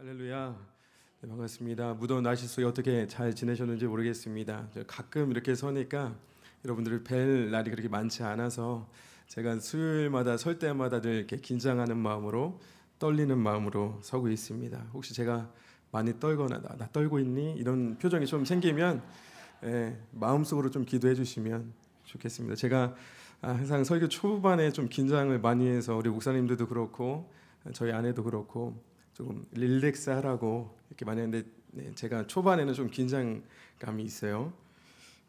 할렐루야. 네, 반갑습니다. 무더운 날씨 속에 어떻게 잘 지내셨는지 모르겠습니다. 가끔 이렇게 서니까 여러분들을 뵐 날이 그렇게 많지 않아서 제가 수요일마다 설 때마다 늘 이렇게 긴장하는 마음으로 떨리는 마음으로 서고 있습니다. 혹시 제가 많이 떨거나 나 떨고 있니? 이런 표정이 좀 생기면 마음속으로 좀 기도해 주시면 좋겠습니다. 제가 항상 설교 초반에 좀 긴장을 많이 해서 우리 목사님들도 그렇고 저희 아내도 그렇고 조금 릴렉스 하라고 이렇게 많이 했는데 제가 초반에는 좀 긴장감이 있어요.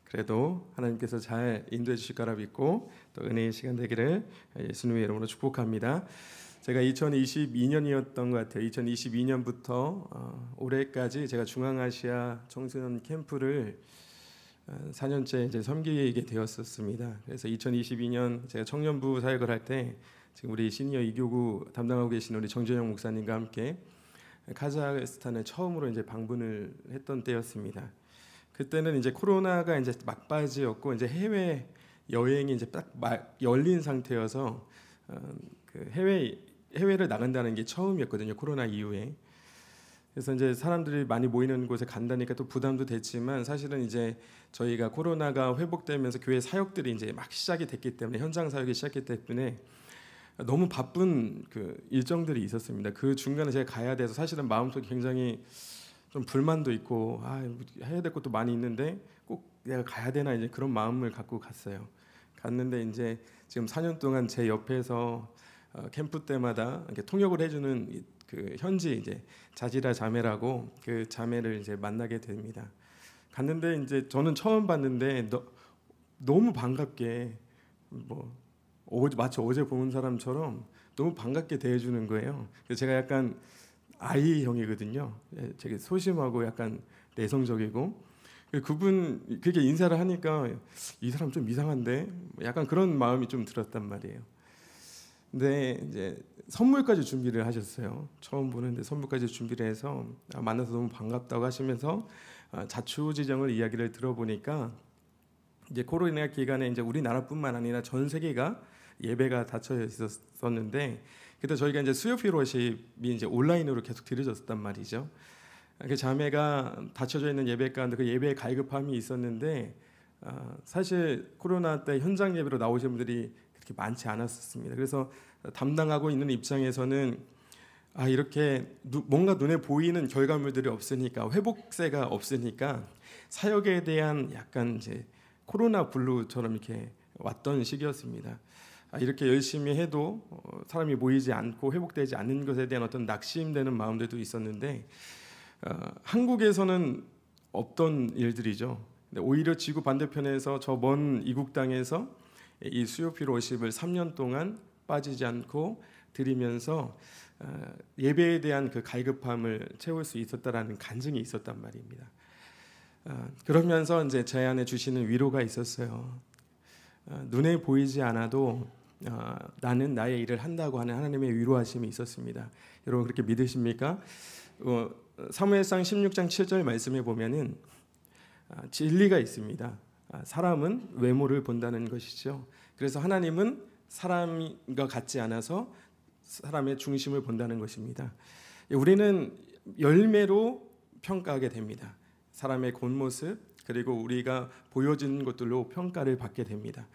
그래도 하나님께서 잘 인도해 주실 거라 믿고 또 은혜의 시간 되기를 예수님의 이름으로 축복합니다. 제가 2022년이었던 것 같아요. 2022년부터 올해까지 제가 중앙아시아 청소년 캠프를 4년째 이제 섬기게 되었었습니다. 그래서 2022년 제가 청년부 사역을 할 때 지금 우리 시니어 이교구 담당하고 계신 우리 정재영 목사님과 함께 카자흐스탄에 처음으로 이제 방문을 했던 때였습니다. 그때는 이제 코로나가 이제 막바지였고 이제 해외 여행이 이제 딱 열린 상태여서 그 해외를 나간다는 게 처음이었거든요. 코로나 이후에. 그래서 이제 사람들이 많이 모이는 곳에 간다니까 또 부담도 됐지만 사실은 이제 저희가 코로나가 회복되면서 교회 사역들이 이제 막 시작이 됐기 때문에 현장 사역이 시작했기 때문에 너무 바쁜 그 일정들이 있었습니다. 그 중간에 제가 가야 돼서 사실은 마음속에 굉장히 좀 불만도 있고 해야 될 것도 많이 있는데 꼭 내가 가야 되나 이제 그런 마음을 갖고 갔어요. 갔는데 이제 지금 4년 동안 제 옆에서 캠프 때마다 이렇게 통역을 해주는 그 현지 이제 자지라 자매라고 그 자매를 이제 만나게 됩니다. 갔는데 이제 저는 처음 봤는데 너무 반갑게 마치 어제 본 사람처럼 너무 반갑게 대해주는 거예요. 그래서 제가 약간 아이형이거든요. 되게 소심하고 약간 내성적이고 그분 그렇게 인사를 하니까 이 사람 좀 이상한데 약간 그런 마음이 좀 들었단 말이에요. 근데 이제 선물까지 준비를 하셨어요. 처음 보는데 선물까지 준비를 해서 만나서 너무 반갑다고 하시면서 자초지정을 이야기를 들어보니까 이제 코로나 기간에 이제 우리나라뿐만 아니라 전 세계가 예배가 닫혀 있었는데 그때 저희가 이제 수요 피로십이 이제 온라인으로 계속 드려졌단 말이죠. 그 자매가 닫혀져 있는 예배 가운데 그 예배에 갈급함이 있었는데 사실 코로나 때 현장 예배로 나오신 분들이 그렇게 많지 않았었습니다. 그래서 담당하고 있는 입장에서는 이렇게 뭔가 눈에 보이는 결과물들이 없으니까 회복세가 없으니까 사역에 대한 약간 이제 코로나 블루처럼 이렇게 왔던 시기였습니다. 이렇게 열심히 해도 사람이 모이지 않고 회복되지 않는 것에 대한 어떤 낙심되는 마음들도 있었는데 한국에서는 없던 일들이죠. 오히려 지구 반대편에서 저 먼 이국 땅에서 이 수요 피로 50을 3년 동안 빠지지 않고 드리면서 예배에 대한 그 갈급함을 채울 수 있었다라는 간증이 있었단 말입니다. 그러면서 이제 제 안에 주시는 위로가 있었어요. 눈에 보이지 않아도 나는 나의 일을 한다고 하는 하나님의 위로하심이 있었습니다. 여러분 그렇게 믿으십니까? 사무엘상 16장 7절 말씀에 보면은 진리가 있습니다. 사람은 외모를 본다는 것이죠. 그래서 하나님은 사람과 같지 않아서 사람의 중심을 본다는 것입니다. 우리는 열매로 평가하게 됩니다. 사람의 겉모습 그리고 우리가 보여지는 것들로 평가를 받게 됩니다.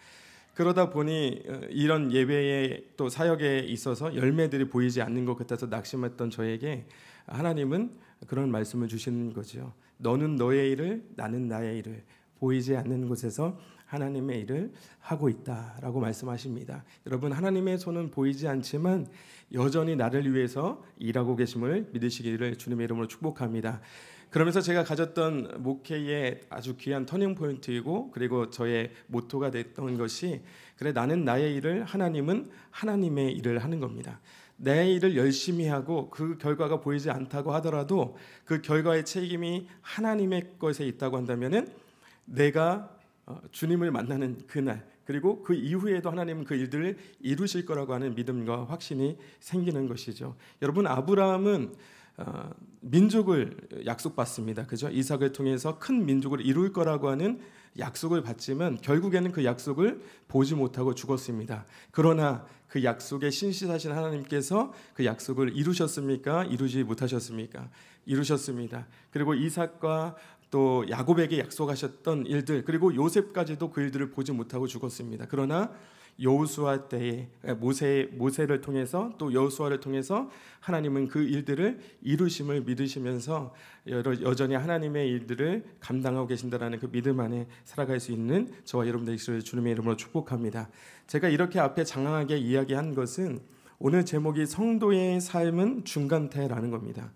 그러다 보니 이런 예배에 또 사역에 있어서 열매들이 보이지 않는 것 같아서 낙심했던 저에게 하나님은 그런 말씀을 주시는 거죠. 너는 너의 일을 나는 나의 일을 보이지 않는 곳에서 하나님의 일을 하고 있다라고 말씀하십니다. 여러분 하나님의 손은 보이지 않지만 여전히 나를 위해서 일하고 계심을 믿으시기를 주님의 이름으로 축복합니다. 그러면서 제가 가졌던 목회의 아주 귀한 터닝 포인트이고 그리고 저의 모토가 됐던 것이 그래 나는 나의 일을 하나님은 하나님의 일을 하는 겁니다. 내 일을 열심히 하고 그 결과가 보이지 않다고 하더라도 그 결과의 책임이 하나님의 것에 있다고 한다면은 내가 주님을 만나는 그날 그리고 그 이후에도 하나님은 그 일들을 이루실 거라고 하는 믿음과 확신이 생기는 것이죠. 여러분 아브라함은 민족을 약속받습니다. 그죠? 이삭을 통해서 큰 민족을 이룰 거라고 하는 약속을 받지만 결국에는 그 약속을 보지 못하고 죽었습니다. 그러나 그 약속에 신실하신 하나님께서 그 약속을 이루셨습니까? 이루지 못하셨습니까? 이루셨습니다. 그리고 이삭과 또 야곱에게 약속하셨던 일들, 그리고 요셉까지도 그 일들을 보지 못하고 죽었습니다. 그러나 여호수아 때에 모세를 통해서 또 여호수아를 통해서 하나님은 그 일들을 이루심을 믿으시면서 여전히 하나님의 일들을 감당하고 계신다라는 그 믿음 안에 살아갈 수 있는 저와 여러분들의 주님의 이름으로 축복합니다. 제가 이렇게 앞에 장황하게 이야기한 것은 오늘 제목이 성도의 삶은 중간태라는 겁니다.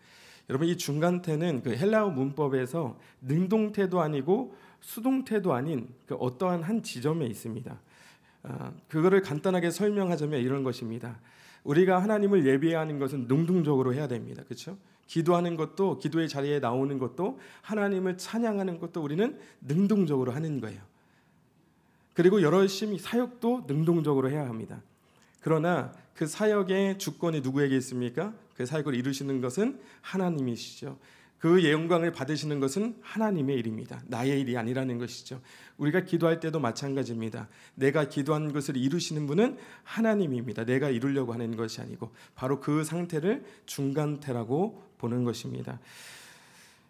여러분, 이 중간태는 그 헬라어 문법에서 능동태도 아니고 수동태도 아닌 그 어떠한 한 지점에 있습니다. 그거를 간단하게 설명하자면 이런 것입니다. 우리가 하나님을 예배하는 것은 능동적으로 해야 됩니다. 그렇죠? 기도하는 것도, 기도의 자리에 나오는 것도, 하나님을 찬양하는 것도 우리는 능동적으로 하는 거예요. 그리고 열심히 사역도 능동적으로 해야 합니다. 그러나 그 사역의 주권이 누구에게 있습니까? 그 사역을 이루시는 것은 하나님이시죠. 그 영광을 받으시는 것은 하나님의 일입니다. 나의 일이 아니라는 것이죠. 우리가 기도할 때도 마찬가지입니다. 내가 기도한 것을 이루시는 분은 하나님입니다. 내가 이루려고 하는 것이 아니고 바로 그 상태를 중간태라고 보는 것입니다.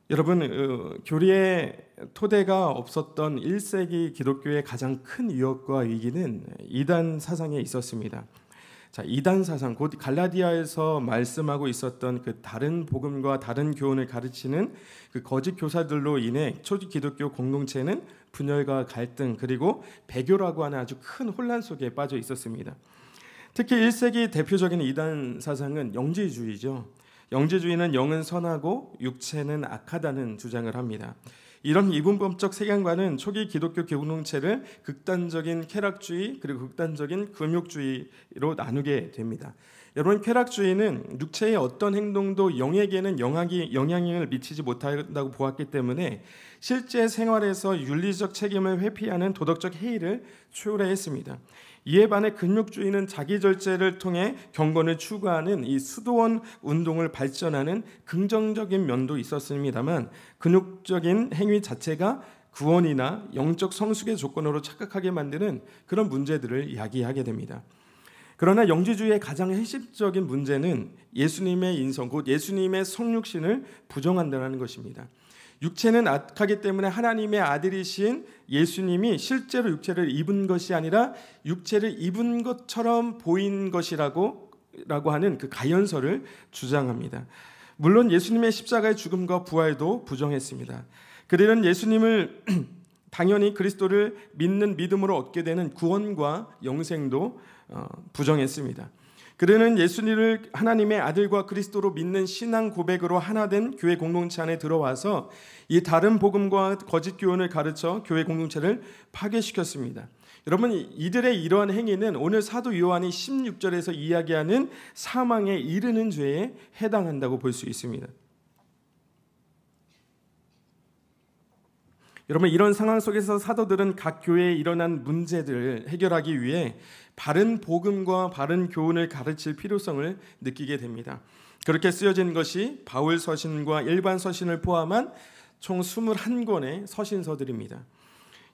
여러분, 교리의 토대가 없었던 1세기 기독교의 가장 큰 위협과 위기는 이단 사상에 있었습니다. 자, 이단 사상, 곧 갈라디아에서 말씀하고 있었던 그 다른 복음과 다른 교훈을 가르치는 그 거짓 교사들로 인해 초기 기독교 공동체는 분열과 갈등, 그리고 배교라고 하는 아주 큰 혼란 속에 빠져 있었습니다. 특히 1세기 대표적인 이단 사상은 영지주의죠. 영지주의는 영은 선하고 육체는 악하다는 주장을 합니다. 이런 이분법적 세계관은 초기 기독교 공동체를 극단적인 쾌락주의 그리고 극단적인 금욕주의로 나누게 됩니다. 여러분, 쾌락주의는 육체의 어떤 행동도 영에게는 영향을 미치지 못한다고 보았기 때문에 실제 생활에서 윤리적 책임을 회피하는 도덕적 해이를 초래했습니다. 이에 반해 금욕주의는 자기절제를 통해 경건을 추구하는 이 수도원 운동을 발전하는 긍정적인 면도 있었습니다만 근육적인 행위 자체가 구원이나 영적 성숙의 조건으로 착각하게 만드는 그런 문제들을 이야기하게 됩니다. 그러나 영지주의의 가장 핵심적인 문제는 예수님의 인성, 곧 예수님의 성육신을 부정한다는 것입니다. 육체는 악하기 때문에 하나님의 아들이신 예수님이 실제로 육체를 입은 것이 아니라 육체를 입은 것처럼 보인 것이라고 하는 그 가연설을 주장합니다. 물론 예수님의 십자가의 죽음과 부활도 부정했습니다. 그들은 예수님을 당연히 그리스도를 믿는 믿음으로 얻게 되는 구원과 영생도 부정했습니다. 그들은 예수님을 하나님의 아들과 그리스도로 믿는 신앙 고백으로 하나 된 교회 공동체 안에 들어와서 이 다른 복음과 거짓 교훈을 가르쳐 교회 공동체를 파괴시켰습니다. 여러분, 이들의 이러한 행위는 오늘 사도 요한이 16절에서 이야기하는 사망에 이르는 죄에 해당한다고 볼 수 있습니다. 여러분, 이런 상황 속에서 사도들은 각 교회에 일어난 문제들을 해결하기 위해 바른 복음과 바른 교훈을 가르칠 필요성을 느끼게 됩니다. 그렇게 쓰여진 것이 바울 서신과 일반 서신을 포함한 총 21권의 서신서들입니다.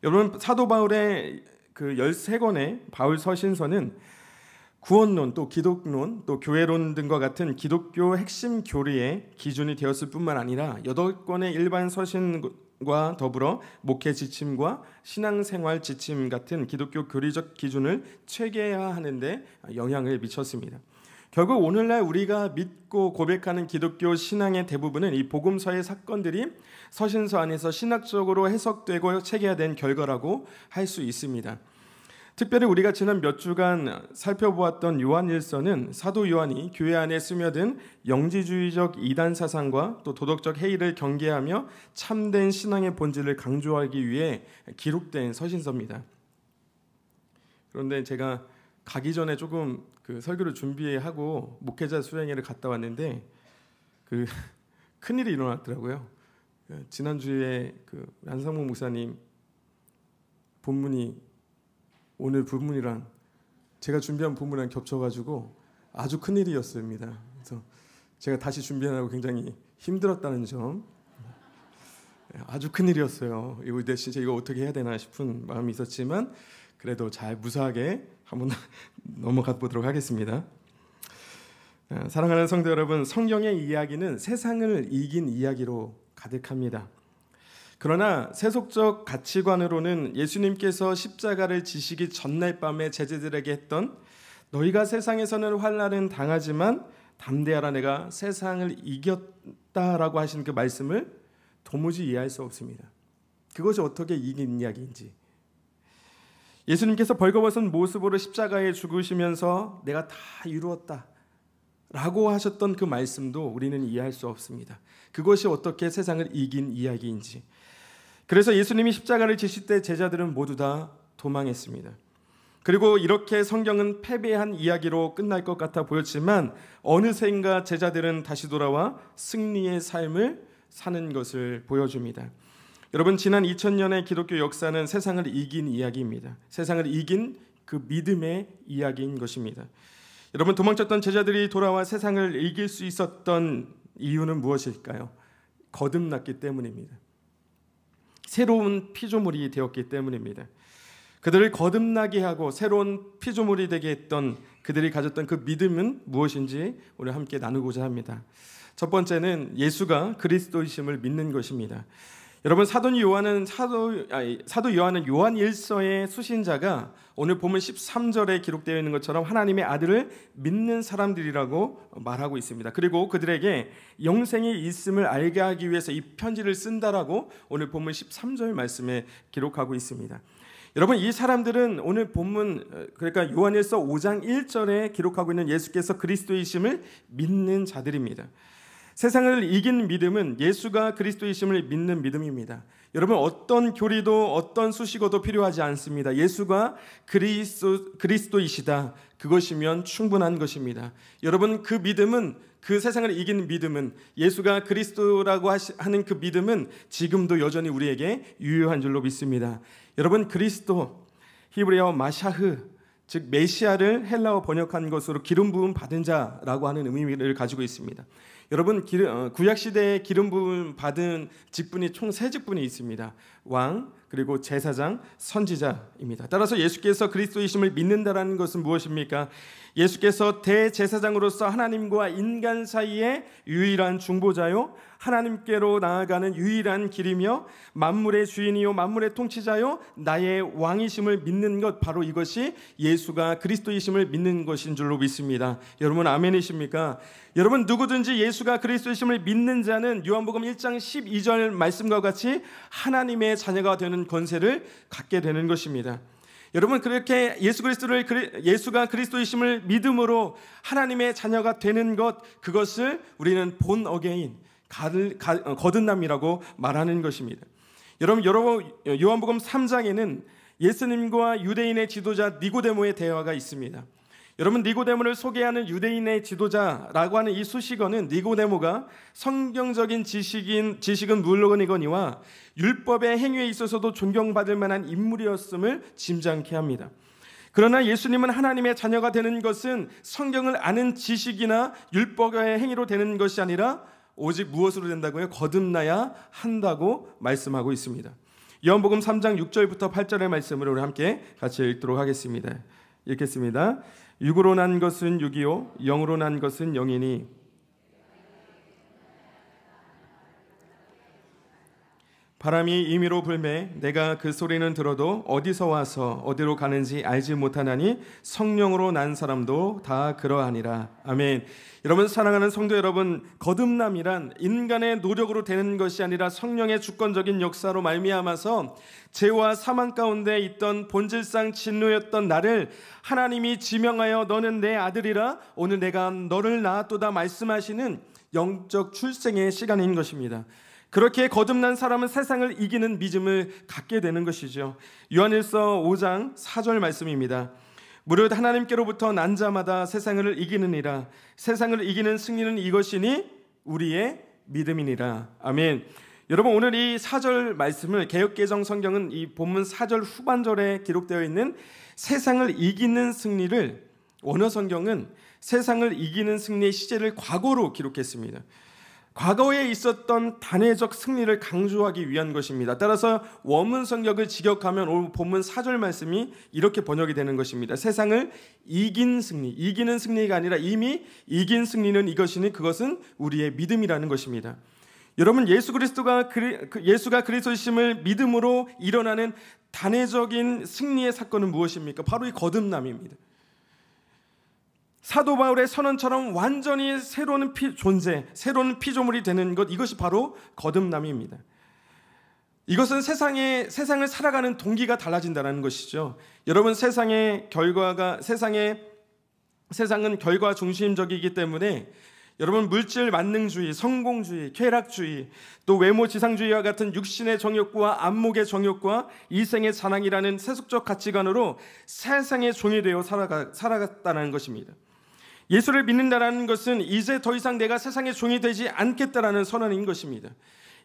여러분, 사도 바울의 그 13권의 바울 서신서는 구원론, 또 기독론, 또 교회론 등과 같은 기독교 핵심 교리의 기준이 되었을 뿐만 아니라 8권의 일반 서신과 더불어 목회 지침과 신앙생활 지침 같은 기독교 교리적 기준을 체계화하는 데 영향을 미쳤습니다. 결국 오늘날 우리가 믿고 고백하는 기독교 신앙의 대부분은 이 복음서의 사건들이 서신서 안에서 신학적으로 해석되고 체계화된 결과라고 할 수 있습니다. 특별히 우리가 지난 몇 주간 살펴보았던 요한일서는 사도 요한이 교회 안에 스며든 영지주의적 이단 사상과 또 도덕적 해이를 경계하며 참된 신앙의 본질을 강조하기 위해 기록된 서신서입니다. 그런데 제가 가기 전에 조금 그 설교를 준비하고 목회자 수행회를 갔다 왔는데 그 큰일이 일어났더라고요. 지난주에 그 안상무 목사님 본문이 오늘 본문이랑 제가 준비한 본문이랑 겹쳐가지고 아주 큰일이었습니다. 그래서 제가 다시 준비하느라고 굉장히 힘들었다는 점, 아주 큰일이었어요. 이거 진짜 이거 어떻게 해야 되나 싶은 마음이 있었지만 그래도 잘 무사하게 한번 넘어가 보도록 하겠습니다. 사랑하는 성도 여러분, 성경의 이야기는 세상을 이긴 이야기로 가득합니다. 그러나 세속적 가치관으로는 예수님께서 십자가를 지시기 전날 밤에 제자들에게 했던 너희가 세상에서는 환난은 당하지만 담대하라 내가 세상을 이겼다라고 하신 그 말씀을 도무지 이해할 수 없습니다. 그것이 어떻게 이긴 이야기인지, 예수님께서 벌거벗은 모습으로 십자가에 죽으시면서 내가 다 이루었다 라고 하셨던 그 말씀도 우리는 이해할 수 없습니다. 그것이 어떻게 세상을 이긴 이야기인지. 그래서 예수님이 십자가를 지실 때 제자들은 모두 다 도망했습니다. 그리고 이렇게 성경은 패배한 이야기로 끝날 것 같아 보였지만 어느샌가 제자들은 다시 돌아와 승리의 삶을 사는 것을 보여줍니다. 여러분, 지난 2000년의 기독교 역사는 세상을 이긴 이야기입니다. 세상을 이긴 그 믿음의 이야기인 것입니다. 여러분, 도망쳤던 제자들이 돌아와 세상을 이길 수 있었던 이유는 무엇일까요? 거듭났기 때문입니다. 새로운 피조물이 되었기 때문입니다. 그들을 거듭나게 하고 새로운 피조물이 되게 했던 그들이 가졌던 그 믿음은 무엇인지 오늘 함께 나누고자 합니다. 첫 번째는 예수가 그리스도이심을 믿는 것입니다. 여러분, 사도 요한은 요한 1서의 수신자가 오늘 본문 13절에 기록되어 있는 것처럼 하나님의 아들을 믿는 사람들이라고 말하고 있습니다. 그리고 그들에게 영생이 있음을 알게 하기 위해서 이 편지를 쓴다라고 오늘 본문 13절 말씀에 기록하고 있습니다. 여러분, 이 사람들은 오늘 본문, 그러니까 요한 1서 5장 1절에 기록하고 있는 예수께서 그리스도이심을 믿는 자들입니다. 세상을 이긴 믿음은 예수가 그리스도이심을 믿는 믿음입니다. 여러분, 어떤 교리도 어떤 수식어도 필요하지 않습니다. 예수가 그리스도이시다, 그것이면 충분한 것입니다. 여러분, 그 믿음은, 그 세상을 이긴 믿음은, 예수가 그리스도라고 하는 그 믿음은 지금도 여전히 우리에게 유효한 줄로 믿습니다. 여러분, 그리스도, 히브리어 마샤흐, 즉 메시아를 헬라어 번역한 것으로 기름 부음 받은 자라고 하는 의미를 가지고 있습니다. 여러분, 구약시대에 기름 부음 받은 직분이 총 3직분이 있습니다. 왕, 그리고 제사장, 선지자입니다. 따라서 예수께서 그리스도이심을 믿는다라는 것은 무엇입니까? 예수께서 대제사장으로서 하나님과 인간 사이의 유일한 중보자요, 하나님께로 나아가는 유일한 길이며 만물의 주인이요 만물의 통치자요 나의 왕이심을 믿는 것, 바로 이것이 예수가 그리스도이심을 믿는 것인 줄로 믿습니다. 여러분, 아멘이십니까? 여러분, 누구든지 예수가 그리스도이심을 믿는 자는 요한복음 1장 12절 말씀과 같이 하나님의 자녀가 되는 권세를 갖게 되는 것입니다. 여러분, 그렇게 예수가 그리스도이심을 믿음으로 하나님의 자녀가 되는 것, 그것을 우리는 본 어게인, 거듭남이라고 말하는 것입니다. 여러분, 요한복음 3장에는 예수님과 유대인의 지도자 니고데모의 대화가 있습니다. 여러분, 니고데모를 소개하는 유대인의 지도자라고 하는 이 수식어는 니고데모가 성경적인 지식은 물론이거니와 율법의 행위에 있어서도 존경받을 만한 인물이었음을 짐작케 합니다. 그러나 예수님은 하나님의 자녀가 되는 것은 성경을 아는 지식이나 율법의 행위로 되는 것이 아니라 오직 무엇으로 된다고요? 거듭나야 한다고 말씀하고 있습니다. 요한복음 3장 6절부터 8절의 말씀을 우리 함께 같이 읽도록 하겠습니다. 읽겠습니다. 육으로 난 것은 육이요 영으로 난 것은 영이니 바람이 임의로 불매 내가 그 소리는 들어도 어디서 와서 어디로 가는지 알지 못하나니 성령으로 난 사람도 다 그러하니라. 아멘. 여러분, 사랑하는 성도 여러분, 거듭남이란 인간의 노력으로 되는 것이 아니라 성령의 주권적인 역사로 말미암아서 죄와 사망 가운데 있던 본질상 진노였던 나를 하나님이 지명하여 너는 내 아들이라 오늘 내가 너를 낳았도다 말씀하시는 영적 출생의 시간인 것입니다. 그렇게 거듭난 사람은 세상을 이기는 믿음을 갖게 되는 것이죠. 요한일서 5장 4절 말씀입니다. 무릇 하나님께로부터 난 자마다 세상을 이기느니라. 세상을 이기는 승리는 이것이니 우리의 믿음이니라. 아멘. 여러분, 오늘 이 4절 말씀을 개역개정 성경은 이 본문 4절 후반절에 기록되어 있는 세상을 이기는 승리를 원어 성경은 세상을 이기는 승리의 시제를 과거로 기록했습니다. 과거에 있었던 단회적 승리를 강조하기 위한 것입니다. 따라서 원문 성격을 직역하면 오늘 본문 4절 말씀이 이렇게 번역이 되는 것입니다. 세상을 이긴 승리, 이기는 승리가 아니라 이미 이긴 승리는 이것이니 그것은 우리의 믿음이라는 것입니다. 여러분, 예수가 그리스도이심을 믿음으로 일어나는 단회적인 승리의 사건은 무엇입니까? 바로 이 거듭남입니다. 사도 바울의 선언처럼 완전히 새로운 새로운 피조물이 되는 것, 이것이 바로 거듭남입니다. 이것은 세상을 살아가는 동기가 달라진다는 것이죠. 여러분, 세상은 결과 중심적이기 때문에 여러분, 물질 만능주의, 성공주의, 쾌락주의, 또 외모 지상주의와 같은 육신의 정욕과 안목의 정욕과 이생의 자랑이라는 세속적 가치관으로 세상의 종이 되어 살아갔다는 것입니다. 예수를 믿는다는 것은 이제 더 이상 내가 세상의 종이 되지 않겠다라는 선언인 것입니다.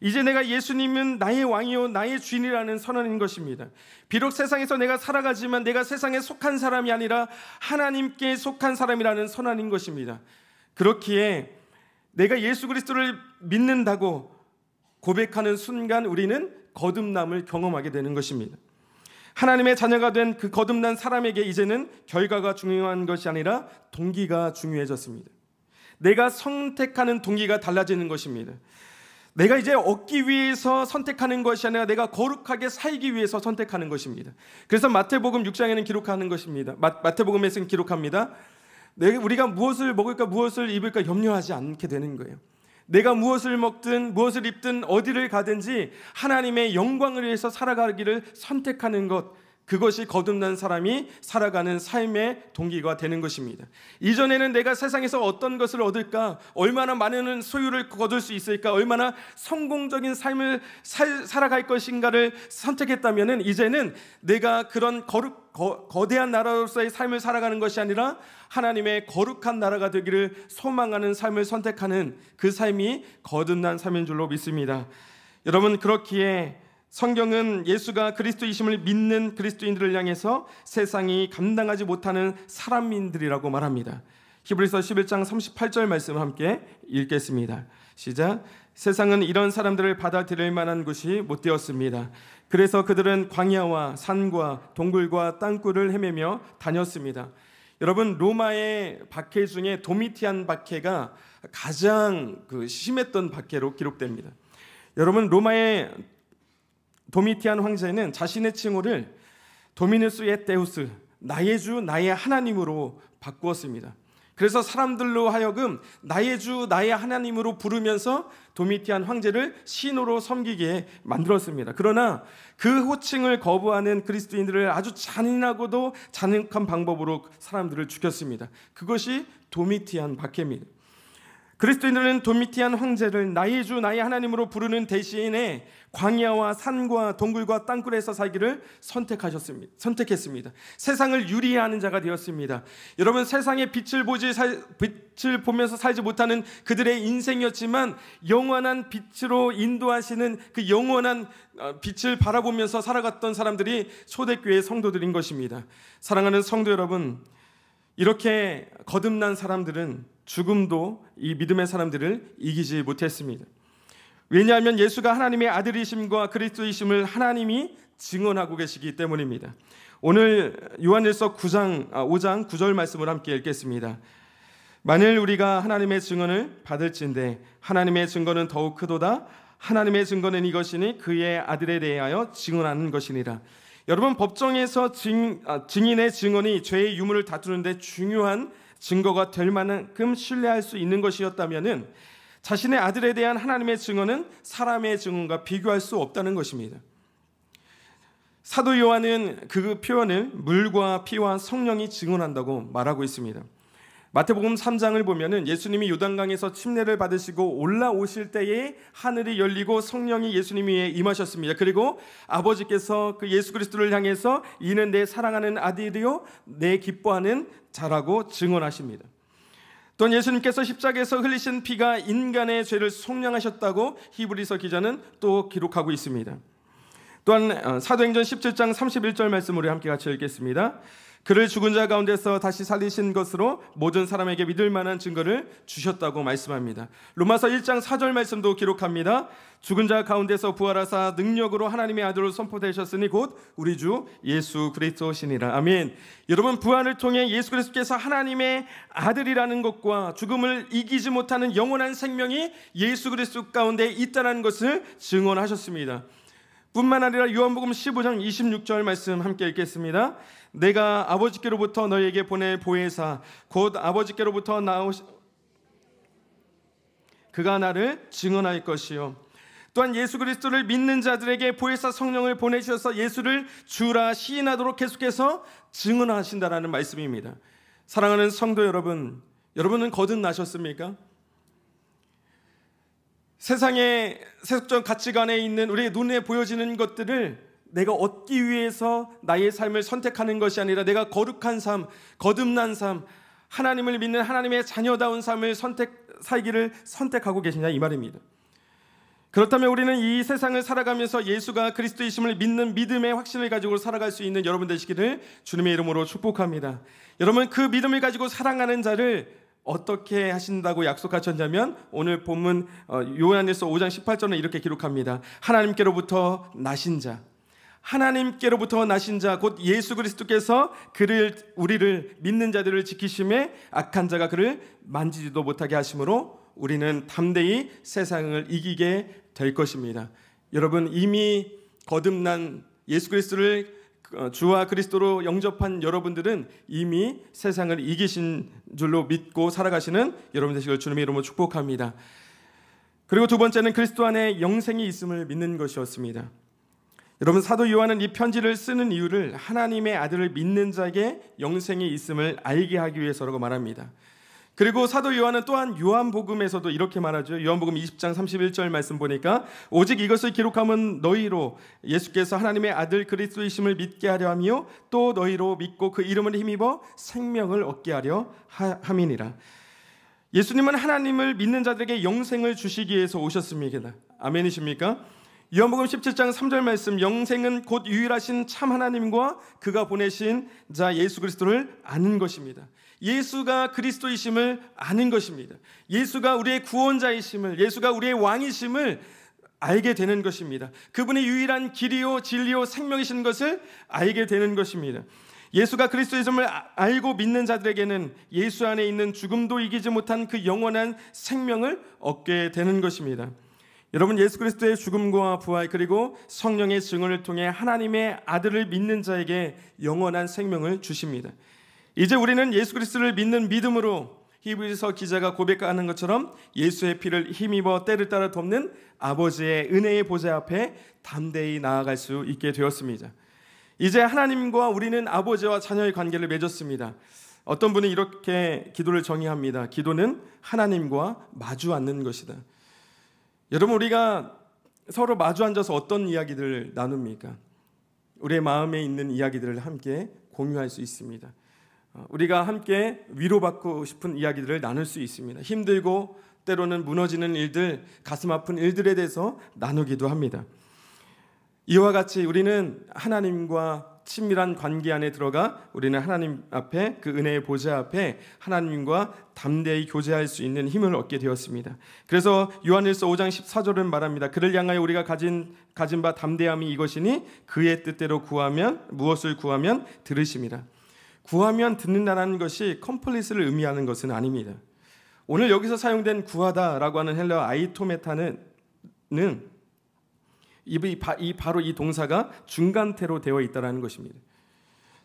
이제 내가 예수님은 나의 왕이요 나의 주인이라는 선언인 것입니다. 비록 세상에서 내가 살아가지만 내가 세상에 속한 사람이 아니라 하나님께 속한 사람이라는 선언인 것입니다. 그렇기에 내가 예수 그리스도를 믿는다고 고백하는 순간 우리는 거듭남을 경험하게 되는 것입니다. 하나님의 자녀가 된 그 거듭난 사람에게 이제는 결과가 중요한 것이 아니라 동기가 중요해졌습니다. 내가 선택하는 동기가 달라지는 것입니다. 내가 이제 얻기 위해서 선택하는 것이 아니라 내가 거룩하게 살기 위해서 선택하는 것입니다. 그래서 마태복음 6장에는 기록하는 것입니다. 마태복음에서는 기록합니다. 우리가 무엇을 먹을까 무엇을 입을까 염려하지 않게 되는 거예요. 내가 무엇을 먹든 무엇을 입든 어디를 가든지 하나님의 영광을 위해서 살아가기를 선택하는 것, 그것이 거듭난 사람이 살아가는 삶의 동기가 되는 것입니다. 이전에는 내가 세상에서 어떤 것을 얻을까, 얼마나 많은 소유를 거둘 수 있을까, 얼마나 성공적인 삶을 살아갈 것인가를 선택했다면 이제는 내가 그런 거대한 나라로서의 삶을 살아가는 것이 아니라 하나님의 거룩한 나라가 되기를 소망하는 삶을 선택하는 그 삶이 거듭난 삶인 줄로 믿습니다. 여러분, 그렇기에 성경은 예수가 그리스도이심을 믿는 그리스도인들을 향해서 세상이 감당하지 못하는 사람인들이라고 말합니다. 히브리서 11장 38절 말씀을 함께 읽겠습니다. 시작. 세상은 이런 사람들을 받아들일 만한 곳이 못 되었습니다. 그래서 그들은 광야와 산과 동굴과 땅굴을 헤매며 다녔습니다. 여러분, 로마의 박해 중에 도미티안 박해가 가장 심했던 박해로 기록됩니다. 여러분, 로마의 도미티안 황제는 자신의 칭호를 도미누스 et 데우스, 나의 주 나의 하나님으로 바꾸었습니다. 그래서 사람들로 하여금 나의 주 나의 하나님으로 부르면서 도미티안 황제를 신으로 섬기게 만들었습니다. 그러나 그 호칭을 거부하는 그리스도인들을 아주 잔인하고도 잔혹한 방법으로 사람들을 죽였습니다. 그것이 도미티안 박해입니다. 그리스도인들은 도미티안 황제를 나의 주 나의 하나님으로 부르는 대신에 광야와 산과 동굴과 땅굴에서 살기를 선택했습니다. 세상을 유리하는 자가 되었습니다. 여러분, 세상의 빛을 보면서 살지 못하는 그들의 인생이었지만 영원한 빛으로 인도하시는 그 영원한 빛을 바라보면서 살아갔던 사람들이 초대교회 성도들인 것입니다. 사랑하는 성도 여러분, 이렇게 거듭난 사람들은 죽음도 이 믿음의 사람들을 이기지 못했습니다. 왜냐하면 예수가 하나님의 아들이심과 그리스도이심을 하나님이 증언하고 계시기 때문입니다. 오늘 요한일서 5장 9절 말씀을 함께 읽겠습니다. 만일 우리가 하나님의 증언을 받을진대 하나님의 증거는 더욱 크도다. 하나님의 증거는 이것이니 그의 아들에 대하여 증언하는 것이니라. 여러분, 법정에서 증인의 증언이 죄의 유무를 다투는데 중요한 증거가 될 만큼 신뢰할 수 있는 것이었다면 자신의 아들에 대한 하나님의 증언은 사람의 증언과 비교할 수 없다는 것입니다. 사도 요한은 그 표현을 물과 피와 성령이 증언한다고 말하고 있습니다. 마태복음 3장을 보면은 예수님이 요단강에서 침례를 받으시고 올라오실 때에 하늘이 열리고 성령이 예수님 위에 임하셨습니다. 그리고 아버지께서 그 예수 그리스도를 향해서 이는 내 사랑하는 아들이요 내 기뻐하는 자라고 증언하십니다. 또한 예수님께서 십자가에서 흘리신 피가 인간의 죄를 속량하셨다고 히브리서 기자는 또 기록하고 있습니다. 또한 사도행전 17장 31절 말씀으로 함께 같이 읽겠습니다. 그를 죽은 자 가운데서 다시 살리신 것으로 모든 사람에게 믿을 만한 증거를 주셨다고 말씀합니다. 로마서 1장 4절 말씀도 기록합니다. 죽은 자 가운데서 부활하사 능력으로 하나님의 아들로 선포되셨으니 곧 우리 주 예수 그리스도시니라. 아멘. 여러분, 부활을 통해 예수 그리스도께서 하나님의 아들이라는 것과 죽음을 이기지 못하는 영원한 생명이 예수 그리스도 가운데 있다는 것을 증언하셨습니다. 뿐만 아니라 요한복음 15장 26절 말씀 함께 읽겠습니다. 내가 아버지께로부터 너희에게 보낼 보혜사 곧 아버지께로부터 그가 나를 증언할 것이요 또한 예수 그리스도를 믿는 자들에게 보혜사 성령을 보내주셔서 예수를 주라 시인하도록 계속해서 증언하신다라는 말씀입니다. 사랑하는 성도 여러분, 여러분은 거듭나셨습니까? 세상의 세속적 가치관에 있는 우리의 눈에 보여지는 것들을 내가 얻기 위해서 나의 삶을 선택하는 것이 아니라 내가 거룩한 삶, 거듭난 삶, 하나님을 믿는 하나님의 자녀다운 삶을 살기를 선택하고 계시냐 이 말입니다. 그렇다면 우리는 이 세상을 살아가면서 예수가 그리스도이심을 믿는 믿음의 확신을 가지고 살아갈 수 있는 여러분 되시기를 주님의 이름으로 축복합니다. 여러분, 그 믿음을 가지고 사랑하는 자를 어떻게 하신다고 약속하셨냐면 오늘 본문 요한일서 5장 18절은 이렇게 기록합니다. 하나님께로부터 나신 자, 하나님께로부터 나신 자 곧 예수 그리스도께서 우리를 믿는 자들을 지키심에 악한 자가 그를 만지지도 못하게 하심으로 우리는 담대히 세상을 이기게 될 것입니다. 여러분, 이미 거듭난 예수 그리스도를 주와 그리스도로 영접한 여러분들은 이미 세상을 이기신 줄로 믿고 살아가시는 여러분 되시길 주님의 이름으로 축복합니다. 그리고 두 번째는 그리스도 안에 영생이 있음을 믿는 것이었습니다. 여러분, 사도 요한은 이 편지를 쓰는 이유를 하나님의 아들을 믿는 자에게 영생이 있음을 알게 하기 위해서라고 말합니다. 그리고 사도 요한은 또한 요한복음에서도 이렇게 말하죠. 요한복음 20장 31절 말씀 보니까 오직 이것을 기록함은 너희로 예수께서 하나님의 아들 그리스도이심을 믿게 하려 하며 또 너희로 믿고 그 이름을 힘입어 생명을 얻게 하려 함이니라. 예수님은 하나님을 믿는 자들에게 영생을 주시기 위해서 오셨습니다. 아멘이십니까? 요한복음 17장 3절 말씀, 영생은 곧 유일하신 참 하나님과 그가 보내신 자 예수 그리스도를 아는 것입니다. 예수가 그리스도이심을 아는 것입니다. 예수가 우리의 구원자이심을, 예수가 우리의 왕이심을 알게 되는 것입니다. 그분이 유일한 길이요 진리요 생명이신 것을 알게 되는 것입니다. 예수가 그리스도이심을 알고 믿는 자들에게는 예수 안에 있는 죽음도 이기지 못한 그 영원한 생명을 얻게 되는 것입니다. 여러분, 예수 그리스도의 죽음과 부활 그리고 성령의 증언을 통해 하나님의 아들을 믿는 자에게 영원한 생명을 주십니다. 이제 우리는 예수 그리스도를 믿는 믿음으로 히브리서 기자가 고백하는 것처럼 예수의 피를 힘입어 때를 따라 돕는 아버지의 은혜의 보좌 앞에 담대히 나아갈 수 있게 되었습니다. 이제 하나님과 우리는 아버지와 자녀의 관계를 맺었습니다. 어떤 분은 이렇게 기도를 정의합니다. 기도는 하나님과 마주 앉는 것이다. 여러분, 우리가 서로 마주 앉아서 어떤 이야기들을 나눕니까? 우리의 마음에 있는 이야기들을 함께 공유할 수 있습니다. 우리가 함께 위로받고 싶은 이야기들을 나눌 수 있습니다. 힘들고 때로는 무너지는 일들, 가슴 아픈 일들에 대해서 나누기도 합니다. 이와 같이 우리는 하나님과 친밀한 관계 안에 들어가 우리는 하나님 앞에 그 은혜의 보좌 앞에 하나님과 담대히 교제할 수 있는 힘을 얻게 되었습니다. 그래서 요한일서 5장 14절은 말합니다. 그를 향하여 우리가 가진 바 담대함이 이것이니 그의 뜻대로 구하면 무엇을 구하면 들으심이라. 구하면 듣는다는 것이 컴플리스를 의미하는 것은 아닙니다. 오늘 여기서 사용된 구하다라고 하는 헬라어 아이토메타는 바로 이 동사가 중간태로 되어 있다는 것입니다.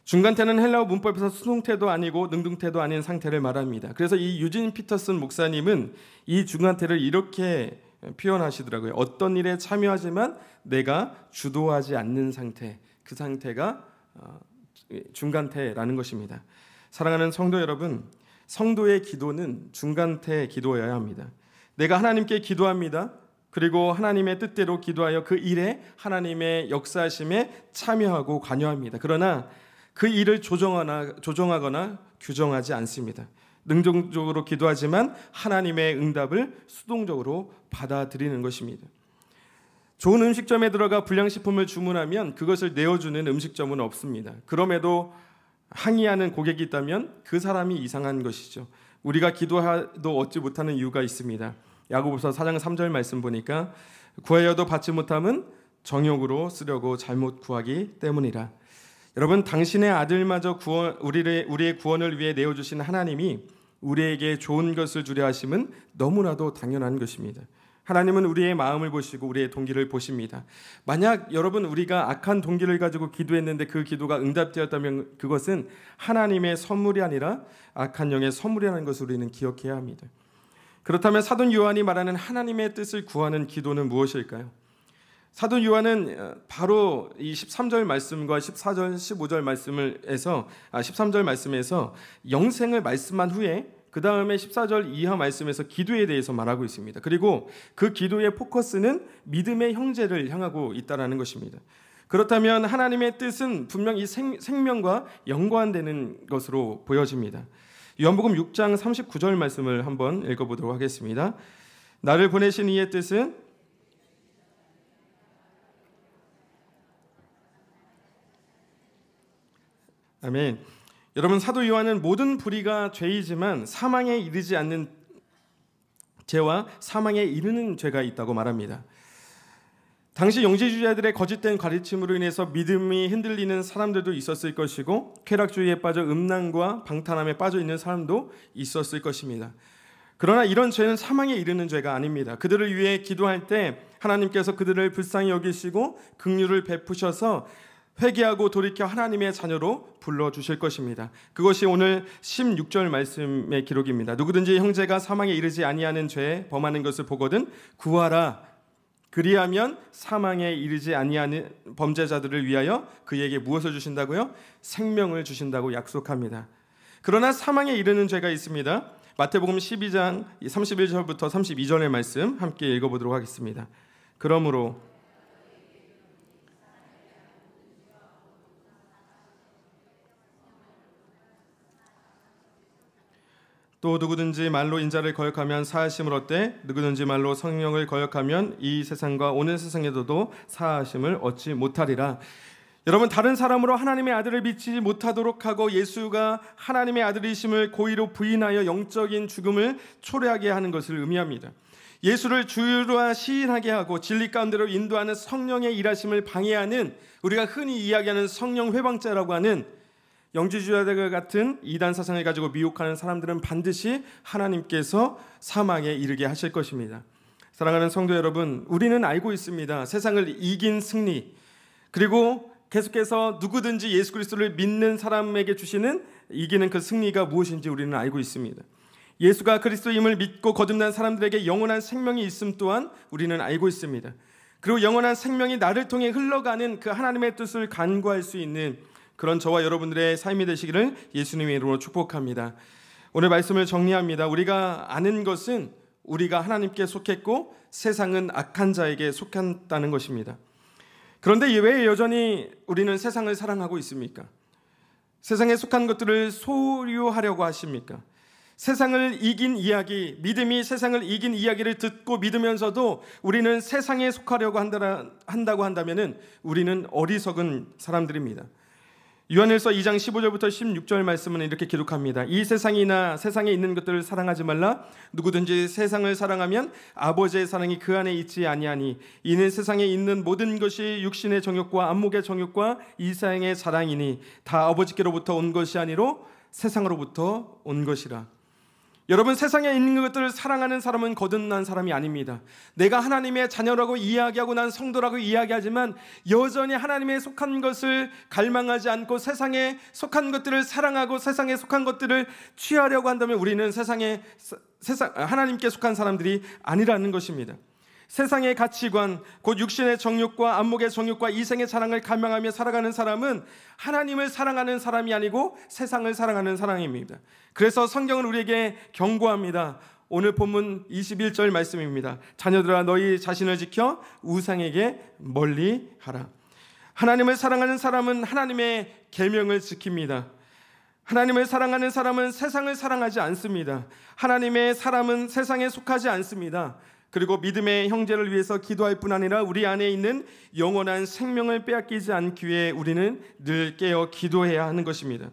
중간태는 헬라어 문법에서 수동태도 아니고 능동태도 아닌 상태를 말합니다. 그래서 이 유진 피터슨 목사님은 이 중간태를 이렇게 표현하시더라고요. 어떤 일에 참여하지만 내가 주도하지 않는 상태, 그 상태가 중간태라는 것입니다. 사랑하는 성도 여러분, 성도의 기도는 중간태 기도여야 합니다. 내가 하나님께 기도합니다. 그리고 하나님의 뜻대로 기도하여 그 일에 하나님의 역사하심에 참여하고 관여합니다. 그러나 그 일을 조정하거나 규정하지 않습니다. 능동적으로 기도하지만 하나님의 응답을 수동적으로 받아들이는 것입니다. 좋은 음식점에 들어가 불량식품을 주문하면 그것을 내어주는 음식점은 없습니다. 그럼에도 항의하는 고객이 있다면 그 사람이 이상한 것이죠. 우리가 기도해도 얻지 못하는 이유가 있습니다. 야고보서 4장 3절 말씀 보니까 구하여도 받지 못함은 정욕으로 쓰려고 잘못 구하기 때문이라. 여러분, 당신의 아들마저 우리의 구원을 위해 내어주신 하나님이 우리에게 좋은 것을 주려 하심은 너무나도 당연한 것입니다. 하나님은 우리의 마음을 보시고 우리의 동기를 보십니다. 만약 여러분 우리가 악한 동기를 가지고 기도했는데 그 기도가 응답되었다면 그것은 하나님의 선물이 아니라 악한 영의 선물이라는 것을 우리는 기억해야 합니다. 그렇다면 사도 요한이 말하는 하나님의 뜻을 구하는 기도는 무엇일까요? 사도 요한은 바로 이 13절 말씀과 14절, 15절 말씀에서 13절 말씀에서 영생을 말씀한 후에 그 다음에 14절 이하 말씀에서 기도에 대해서 말하고 있습니다. 그리고 그 기도의 포커스는 믿음의 형제를 향하고 있다는 것입니다. 그렇다면 하나님의 뜻은 분명 이 생명과 연관되는 것으로 보여집니다. 요한복음 6장 39절 말씀을 한번 읽어보도록 하겠습니다. 나를 보내신 이의 뜻은 아멘. 여러분, 사도 요한은 모든 불의가 죄이지만 사망에 이르지 않는 죄와 사망에 이르는 죄가 있다고 말합니다. 당시 영지주의자들의 거짓된 가르침으로 인해서 믿음이 흔들리는 사람들도 있었을 것이고 쾌락주의에 빠져 음란과 방탕함에 빠져 있는 사람도 있었을 것입니다. 그러나 이런 죄는 사망에 이르는 죄가 아닙니다. 그들을 위해 기도할 때 하나님께서 그들을 불쌍히 여기시고 긍휼을 베푸셔서 회개하고 돌이켜 하나님의 자녀로 불러주실 것입니다. 그것이 오늘 16절 말씀의 기록입니다. 누구든지 형제가 사망에 이르지 아니하는 죄에 범하는 것을 보거든 구하라. 그리하면 사망에 이르지 아니하는 범죄자들을 위하여 그에게 무엇을 주신다고요? 생명을 주신다고 약속합니다. 그러나 사망에 이르는 죄가 있습니다. 마태복음 12장 31절부터 32절의 말씀 함께 읽어보도록 하겠습니다. 그러므로 또 누구든지 말로 인자를 거역하면 사하심을 얻되 누구든지 말로 성령을 거역하면 이 세상과 오는 세상에서도 사하심을 얻지 못하리라. 여러분, 다른 사람으로 하나님의 아들을 믿지 못하도록 하고 예수가 하나님의 아들이심을 고의로 부인하여 영적인 죽음을 초래하게 하는 것을 의미합니다. 예수를 주로 시인하게 하고 진리 가운데로 인도하는 성령의 일하심을 방해하는, 우리가 흔히 이야기하는 성령 회방죄라고 하는 영지주의자들 같은 이단 사상을 가지고 미혹하는 사람들은 반드시 하나님께서 사망에 이르게 하실 것입니다. 사랑하는 성도 여러분, 우리는 알고 있습니다. 세상을 이긴 승리, 그리고 계속해서 누구든지 예수 그리스도를 믿는 사람에게 주시는 이기는 그 승리가 무엇인지 우리는 알고 있습니다. 예수가 그리스도임을 믿고 거듭난 사람들에게 영원한 생명이 있음 또한 우리는 알고 있습니다. 그리고 영원한 생명이 나를 통해 흘러가는 그 하나님의 뜻을 간구할 수 있는 그런 저와 여러분들의 삶이 되시기를 예수님의 이름으로 축복합니다. 오늘 말씀을 정리합니다. 우리가 아는 것은 우리가 하나님께 속했고 세상은 악한 자에게 속한다는 것입니다. 그런데 왜 여전히 우리는 세상을 사랑하고 있습니까? 세상에 속한 것들을 소유하려고 하십니까? 세상을 이긴 이야기, 믿음이 세상을 이긴 이야기를 듣고 믿으면서도 우리는 세상에 속하려고 한다고 한다면 우리는 어리석은 사람들입니다. 요한일서 2장 15절부터 16절 말씀은 이렇게 기록합니다. 이 세상이나 세상에 있는 것들을 사랑하지 말라. 누구든지 세상을 사랑하면 아버지의 사랑이 그 안에 있지 아니하니 이는 세상에 있는 모든 것이 육신의 정욕과 안목의 정욕과 이 세상의 자랑이니 다 아버지께로부터 온 것이 아니로 세상으로부터 온 것이라. 여러분, 세상에 있는 것들을 사랑하는 사람은 거듭난 사람이 아닙니다. 내가 하나님의 자녀라고 이야기하고 난 성도라고 이야기하지만 여전히 하나님에 속한 것을 갈망하지 않고 세상에 속한 것들을 사랑하고 세상에 속한 것들을 취하려고 한다면 우리는 하나님께 속한 사람들이 아니라는 것입니다. 세상의 가치관, 곧 육신의 정욕과 안목의 정욕과 이생의 자랑을 갈망하며 살아가는 사람은 하나님을 사랑하는 사람이 아니고 세상을 사랑하는 사람입니다. 그래서 성경은 우리에게 경고합니다. 오늘 본문 21절 말씀입니다. 자녀들아, 너희 자신을 지켜 우상에게 멀리하라. 하나님을 사랑하는 사람은 하나님의 계명을 지킵니다. 하나님을 사랑하는 사람은 세상을 사랑하지 않습니다. 하나님의 사람은 세상에 속하지 않습니다. 그리고 믿음의 형제를 위해서 기도할 뿐 아니라 우리 안에 있는 영원한 생명을 빼앗기지 않기 위해 우리는 늘 깨어 기도해야 하는 것입니다.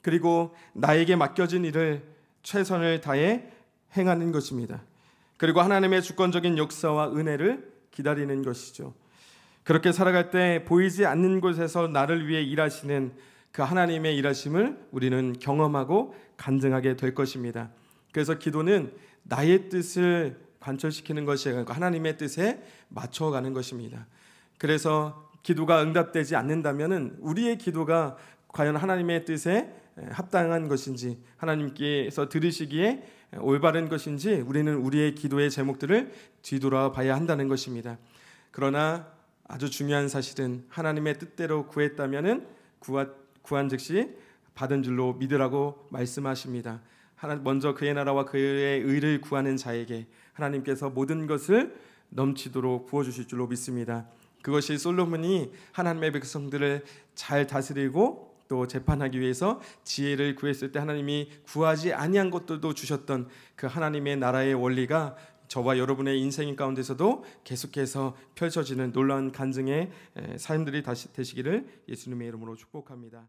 그리고 나에게 맡겨진 일을 최선을 다해 행하는 것입니다. 그리고 하나님의 주권적인 역사와 은혜를 기다리는 것이죠. 그렇게 살아갈 때 보이지 않는 곳에서 나를 위해 일하시는 그 하나님의 일하심을 우리는 경험하고 간증하게 될 것입니다. 그래서 기도는 나의 뜻을 관철시키는 것이 아니고 하나님의 뜻에 맞춰가는 것입니다. 그래서 기도가 응답되지 않는다면 우리의 기도가 과연 하나님의 뜻에 합당한 것인지, 하나님께서 들으시기에 올바른 것인지 우리는 우리의 기도의 제목들을 뒤돌아봐야 한다는 것입니다. 그러나 아주 중요한 사실은 하나님의 뜻대로 구했다면 구한 즉시 받은 줄로 믿으라고 말씀하십니다. 먼저 그의 나라와 그의 의를 구하는 자에게 하나님께서 모든 것을 넘치도록 부어주실 줄로 믿습니다. 그것이 솔로몬이 하나님의 백성들을 잘 다스리고 또 재판하기 위해서 지혜를 구했을 때 하나님이 구하지 아니한 것들도 주셨던 그 하나님의 나라의 원리가 저와 여러분의 인생 가운데서도 계속해서 펼쳐지는 놀라운 간증의 삶들이 다시 되시기를 예수님의 이름으로 축복합니다.